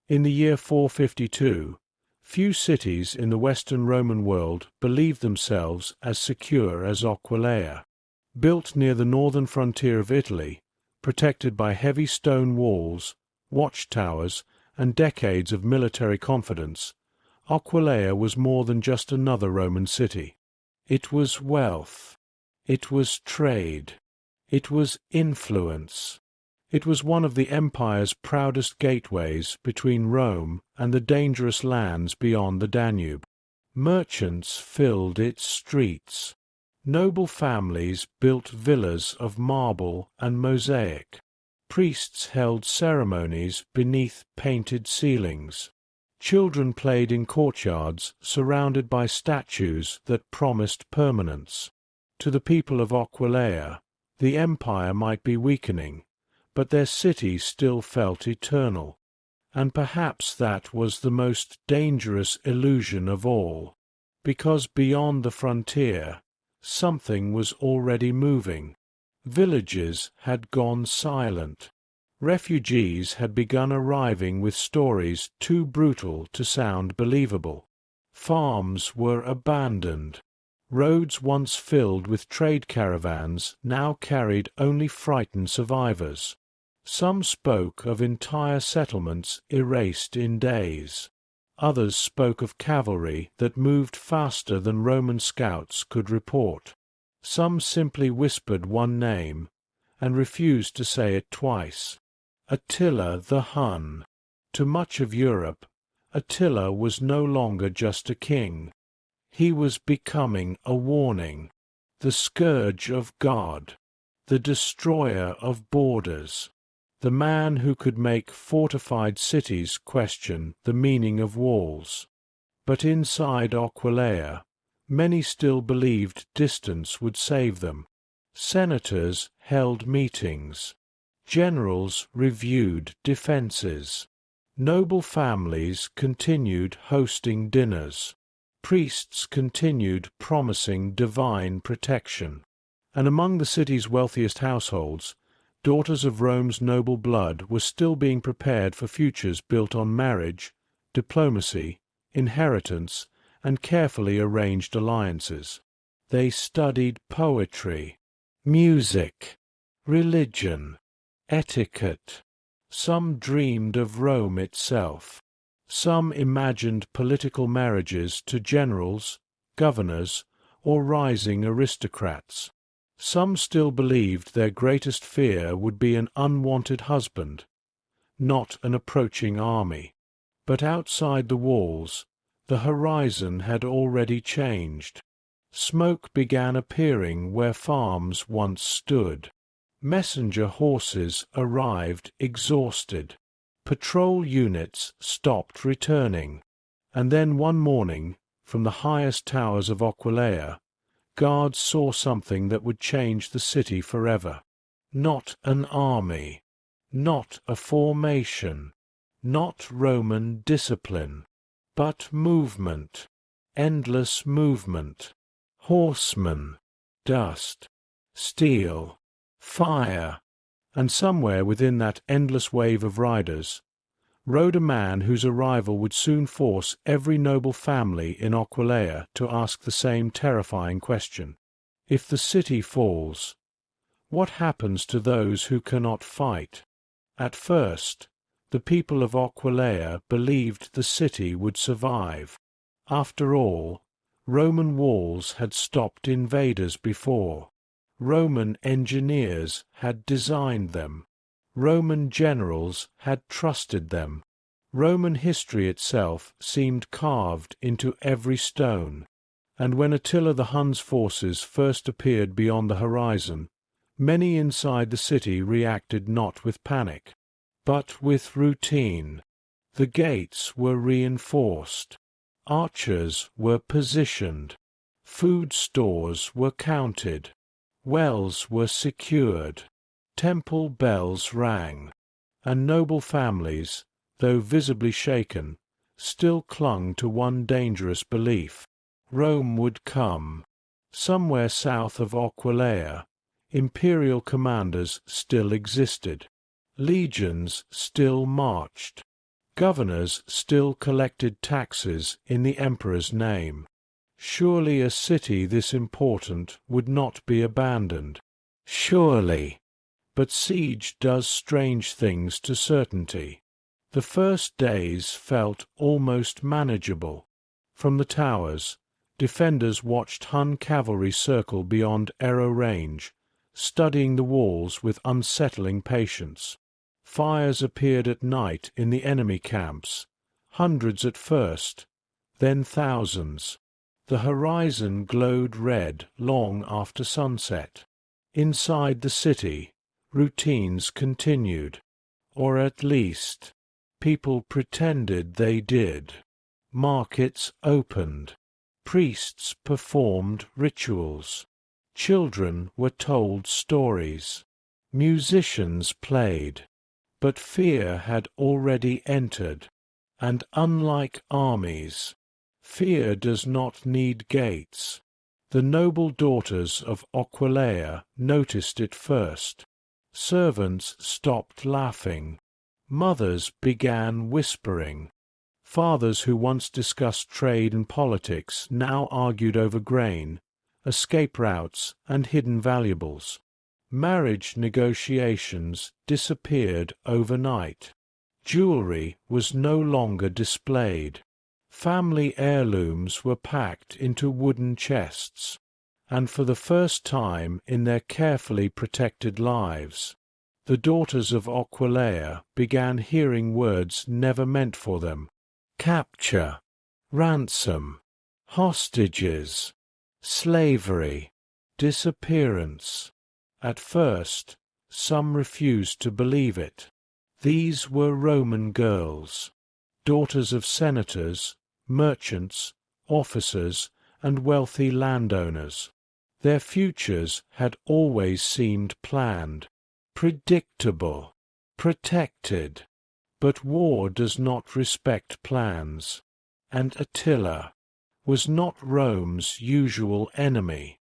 In the year 452, few cities in the Western Roman world believed themselves as secure as Aquileia. Built near the northern frontier of Italy, protected by heavy stone walls, watchtowers, and decades of military confidence, Aquileia was more than just another Roman city. It was wealth. It was trade. It was influence. It was one of the empire's proudest gateways between Rome and the dangerous lands beyond the Danube. Merchants filled its streets. Noble families built villas of marble and mosaic. Priests held ceremonies beneath painted ceilings. Children played in courtyards surrounded by statues that promised permanence. To the people of Aquileia, the empire might be weakening, but their city still felt eternal. And perhaps that was the most dangerous illusion of all, because beyond the frontier, something was already moving. Villages had gone silent. Refugees had begun arriving with stories too brutal to sound believable. Farms were abandoned. Roads once filled with trade caravans now carried only frightened survivors. Some spoke of entire settlements erased in days. Others spoke of cavalry that moved faster than Roman scouts could report. Some simply whispered one name and refused to say it twice. Attila the Hun. To much of Europe, Attila was no longer just a king. He was becoming a warning, the scourge of God, the destroyer of borders, the man who could make fortified cities question the meaning of walls. But inside Aquileia, many still believed distance would save them. Senators held meetings. Generals reviewed defenses. Noble families continued hosting dinners. Priests continued promising divine protection. And among the city's wealthiest households, daughters of Rome's noble blood were still being prepared for futures built on marriage, diplomacy, inheritance, and carefully arranged alliances. They studied poetry, music, religion, etiquette. Some dreamed of Rome itself. Some imagined political marriages to generals, governors, or rising aristocrats. Some still believed their greatest fear would be an unwanted husband, not an approaching army. But outside the walls, the horizon had already changed. Smoke began appearing where farms once stood. Messenger horses arrived exhausted. Patrol units stopped returning. And then one morning, from the highest towers of Aquileia, guards saw something that would change the city forever. Not an army, not a formation, not Roman discipline, but movement, endless movement. Horsemen, dust, steel, fire, and somewhere within that endless wave of riders rode a man whose arrival would soon force every noble family in Aquileia to ask the same terrifying question. If the city falls, what happens to those who cannot fight? At first, the people of Aquileia believed the city would survive. After all, Roman walls had stopped invaders before. Roman engineers had designed them. Roman generals had trusted them. Roman history itself seemed carved into every stone. And when Attila the Hun's forces first appeared beyond the horizon, many inside the city reacted not with panic, but with routine. The gates were reinforced. Archers were positioned. Food stores were counted. Wells were secured. Temple bells rang. And noble families, though visibly shaken, still clung to one dangerous belief. Rome would come. Somewhere south of Aquileia, imperial commanders still existed. Legions still marched. Governors still collected taxes in the emperor's name. Surely a city this important would not be abandoned. Surely. But siege does strange things to certainty. The first days felt almost manageable. From the towers, defenders watched Hun cavalry circle beyond arrow range, studying the walls with unsettling patience. Fires appeared at night in the enemy camps, hundreds at first, then thousands. The horizon glowed red long after sunset. Inside the city, routines continued, or at least, people pretended they did. Markets opened. Priests performed rituals. Children were told stories. Musicians played. But fear had already entered, and unlike armies, fear does not need gates. The noble daughters of Aquileia noticed it first. Servants stopped laughing. Mothers began whispering. Fathers who once discussed trade and politics now argued over grain, escape routes, and hidden valuables. Marriage negotiations disappeared overnight. Jewelry was no longer displayed. Family heirlooms were packed into wooden chests, and for the first time in their carefully protected lives, the daughters of Aquileia began hearing words never meant for them: capture, ransom, hostages, slavery, disappearance. At first, some refused to believe it. These were Roman girls, daughters of senators, merchants, officers, and wealthy landowners. Their futures had always seemed planned, predictable, protected. But war does not respect plans, and Attila was not Rome's usual enemy.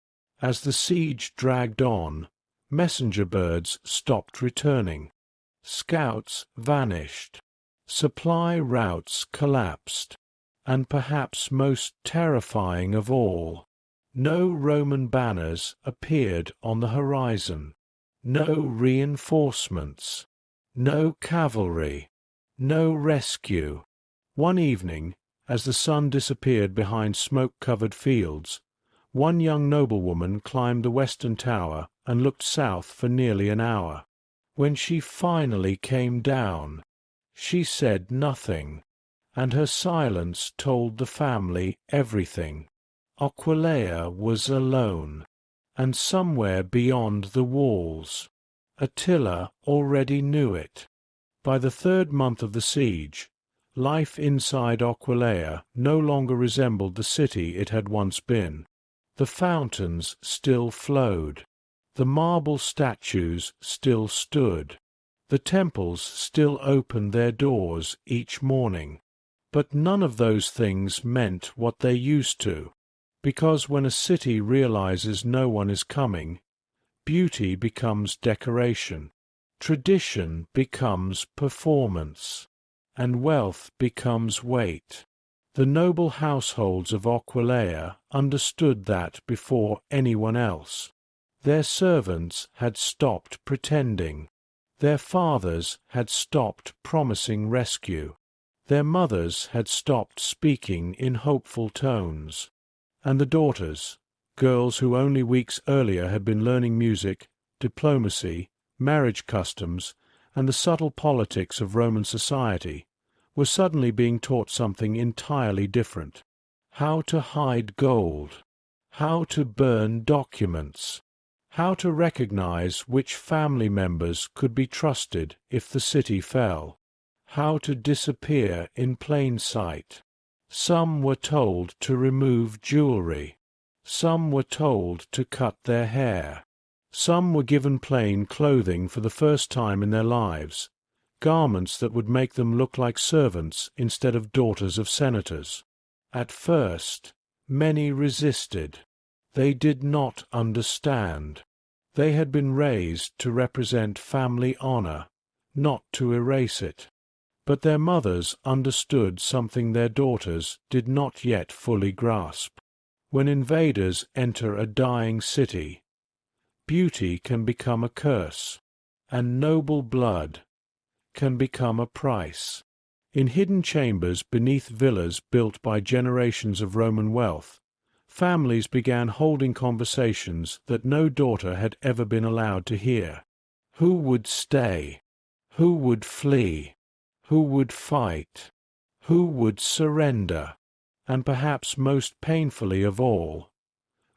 As the siege dragged on, messenger birds stopped returning. Scouts vanished. Supply routes collapsed. And perhaps most terrifying of all, no Roman banners appeared on the horizon. No reinforcements. No cavalry. No rescue. One evening, as the sun disappeared behind smoke-covered fields, one young noblewoman climbed the western tower and looked south for nearly an hour. When she finally came down, she said nothing, and her silence told the family everything. Aquileia was alone, and somewhere beyond the walls. Attila already knew it. By the third month of the siege, life inside Aquileia no longer resembled the city it had once been. The fountains still flowed. The marble statues still stood. The temples still opened their doors each morning. But none of those things meant what they used to, because when a city realizes no one is coming, beauty becomes decoration, tradition becomes performance, and wealth becomes weight. The noble households of Aquileia understood that before anyone else. Their servants had stopped pretending. Their fathers had stopped promising rescue. Their mothers had stopped speaking in hopeful tones. And the daughters, girls who only weeks earlier had been learning music, diplomacy, marriage customs, and the subtle politics of Roman society, were suddenly being taught something entirely different: how to hide gold, how to burn documents, how to recognize which family members could be trusted if the city fell, how to disappear in plain sight. Some were told to remove jewelry. Some were told to cut their hair. Some were given plain clothing for the first time in their lives, garments that would make them look like servants instead of daughters of senators. At first, many resisted. They did not understand. They had been raised to represent family honor, not to erase it. But their mothers understood something their daughters did not yet fully grasp. When invaders enter a dying city, beauty can become a curse, and noble blood can become a price. In hidden chambers beneath villas built by generations of Roman wealth, families began holding conversations that no daughter had ever been allowed to hear. Who would stay? Who would flee? Who would fight? Who would surrender? And perhaps most painfully of all,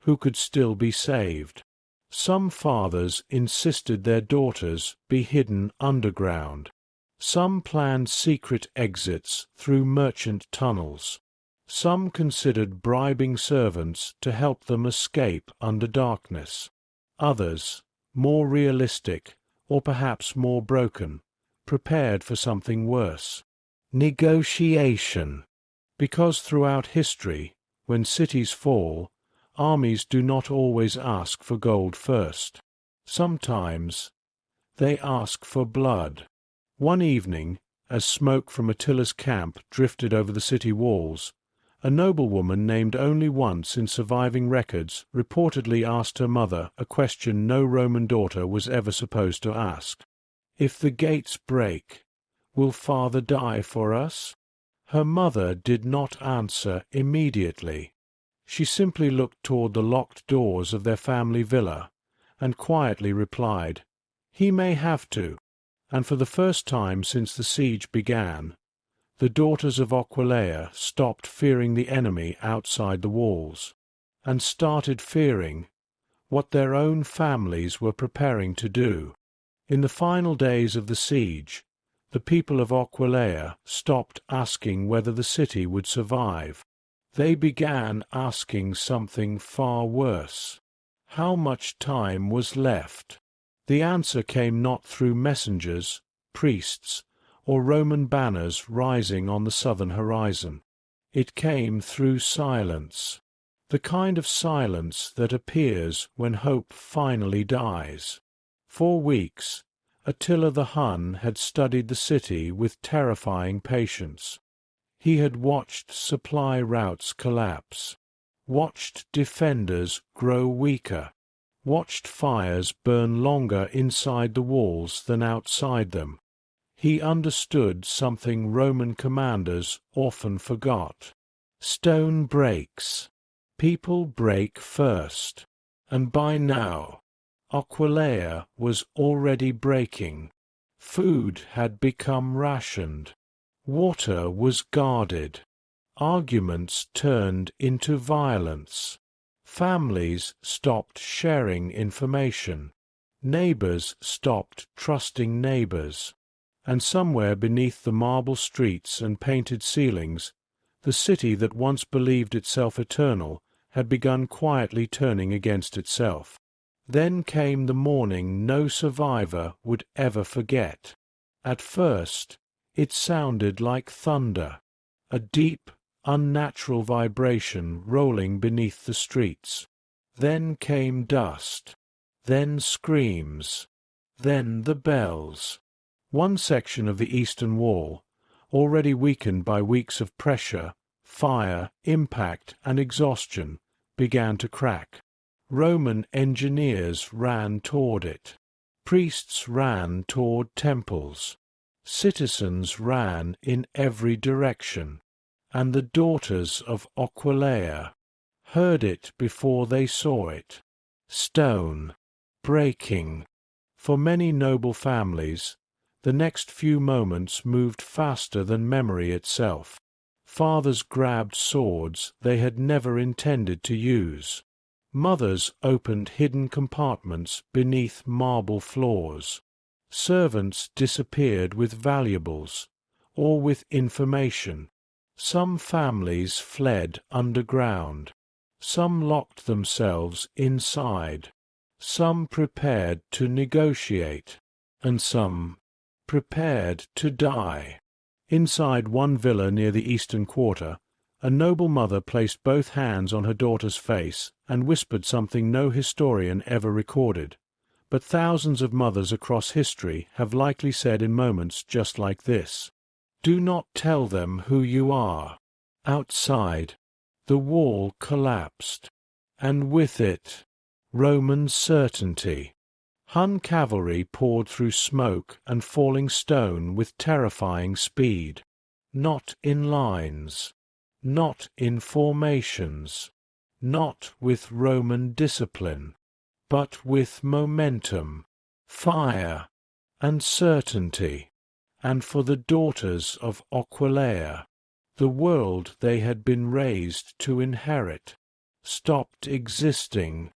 who could still be saved? Some fathers insisted their daughters be hidden underground. Some planned secret exits through merchant tunnels. Some considered bribing servants to help them escape under darkness. Others, more realistic, or perhaps more broken, prepared for something worse. Negotiation. Because throughout history, when cities fall, armies do not always ask for gold first. Sometimes they ask for blood. One evening, as smoke from Attila's camp drifted over the city walls, a noblewoman named only once in surviving records reportedly asked her mother a question no Roman daughter was ever supposed to ask. "If the gates break, will father die for us?" Her mother did not answer immediately. She simply looked toward the locked doors of their family villa and quietly replied, "He may have to." And for the first time since the siege began, the daughters of Aquileia stopped fearing the enemy outside the walls, and started fearing what their own families were preparing to do. In the final days of the siege, the people of Aquileia stopped asking whether the city would survive. They began asking something far worse. How much time was left? The answer came not through messengers, priests, or Roman banners rising on the southern horizon. It came through silence, the kind of silence that appears when hope finally dies. For weeks, Attila the Hun had studied the city with terrifying patience. He had watched supply routes collapse, watched defenders grow weaker, watched fires burn longer inside the walls than outside them. He understood something Roman commanders often forgot. Stone breaks. People break first. And by now, Aquileia was already breaking. Food had become rationed. Water was guarded. Arguments turned into violence. Families stopped sharing information. Neighbors stopped trusting neighbors. And somewhere beneath the marble streets and painted ceilings, the city that once believed itself eternal had begun quietly turning against itself. Then came the morning no survivor would ever forget. At first, it sounded like thunder, a deep, unnatural vibration rolling beneath the streets. Then came dust, then screams, then the bells. One section of the eastern wall, already weakened by weeks of pressure, fire, impact, and exhaustion, began to crack. Roman engineers ran toward it. Priests ran toward temples. Citizens ran in every direction. And the daughters of Aquileia heard it before they saw it. Stone breaking. For many noble families, the next few moments moved faster than memory itself. Fathers grabbed swords they had never intended to use. Mothers opened hidden compartments beneath marble floors. Servants disappeared with valuables, or with information. Some families fled underground. Some locked themselves inside. Some prepared to negotiate, and some prepared to die. Inside one villa near the eastern quarter, a noble mother placed both hands on her daughter's face and whispered something no historian ever recorded, but thousands of mothers across history have likely said in moments just like this. Do not tell them who you are. Outside, the wall collapsed, and with it, Roman certainty. Hun cavalry poured through smoke and falling stone with terrifying speed. Not in lines, not in formations, not with Roman discipline, but with momentum, fire, and certainty. And for the daughters of Aquileia, the world they had been raised to inherit stopped existing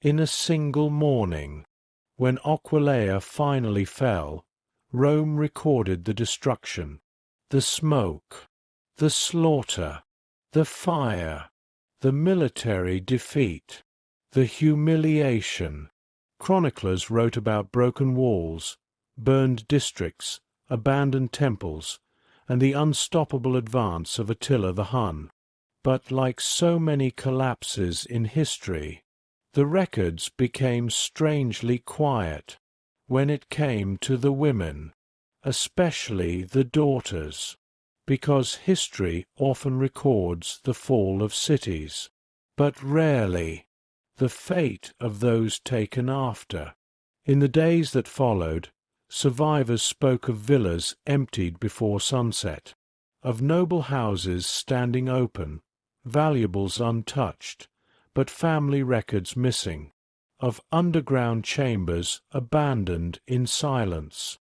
in a single morning. When Aquileia finally fell, Rome recorded the destruction, the smoke, the slaughter, the fire, the military defeat, the humiliation. Chroniclers wrote about broken walls, burned districts, abandoned temples, and the unstoppable advance of Attila the Hun. But like so many collapses in history, the records became strangely quiet when it came to the women, especially the daughters, because history often records the fall of cities, but rarely the fate of those taken after. In the days that followed, survivors spoke of villas emptied before sunset, of noble houses standing open, valuables untouched, but family records missing, of underground chambers abandoned in silence,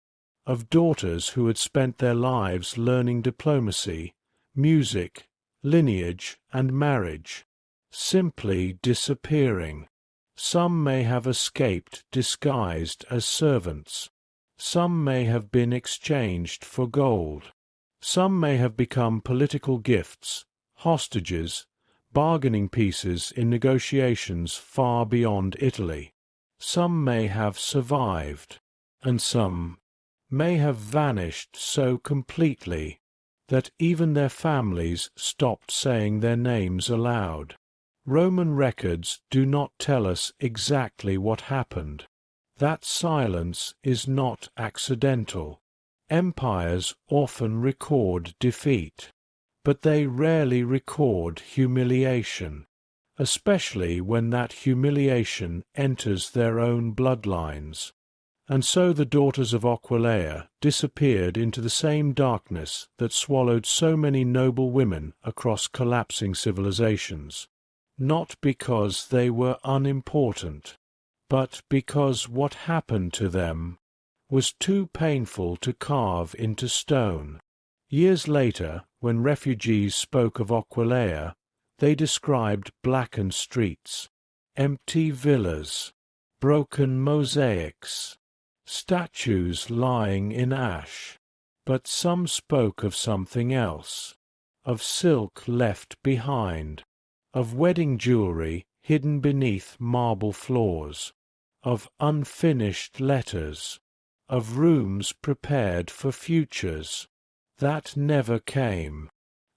of daughters who had spent their lives learning diplomacy, music, lineage, and marriage, simply disappearing. Some may have escaped disguised as servants. Some may have been exchanged for gold. Some may have become political gifts, hostages, bargaining pieces in negotiations far beyond Italy. Some may have survived, and some may have vanished so completely that even their families stopped saying their names aloud. Roman records do not tell us exactly what happened. That silence is not accidental. Empires often record defeat, but they rarely record humiliation, especially when that humiliation enters their own bloodlines. And so the daughters of Aquileia disappeared into the same darkness that swallowed so many noble women across collapsing civilizations, not because they were unimportant, but because what happened to them was too painful to carve into stone. Years later, when refugees spoke of Aquileia, they described blackened streets, empty villas, broken mosaics, statues lying in ash. But some spoke of something else, of silk left behind, of wedding jewelry hidden beneath marble floors, of unfinished letters, of rooms prepared for futures that never came.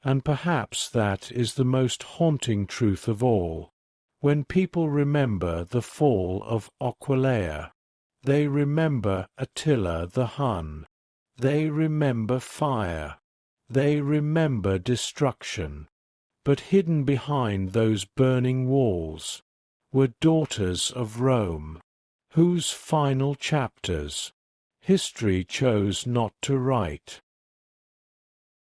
And perhaps that is the most haunting truth of all. When people remember the fall of Aquileia, they remember Attila the Hun. They remember fire. They remember destruction. But hidden behind those burning walls were daughters of Rome, whose final chapters history chose not to write.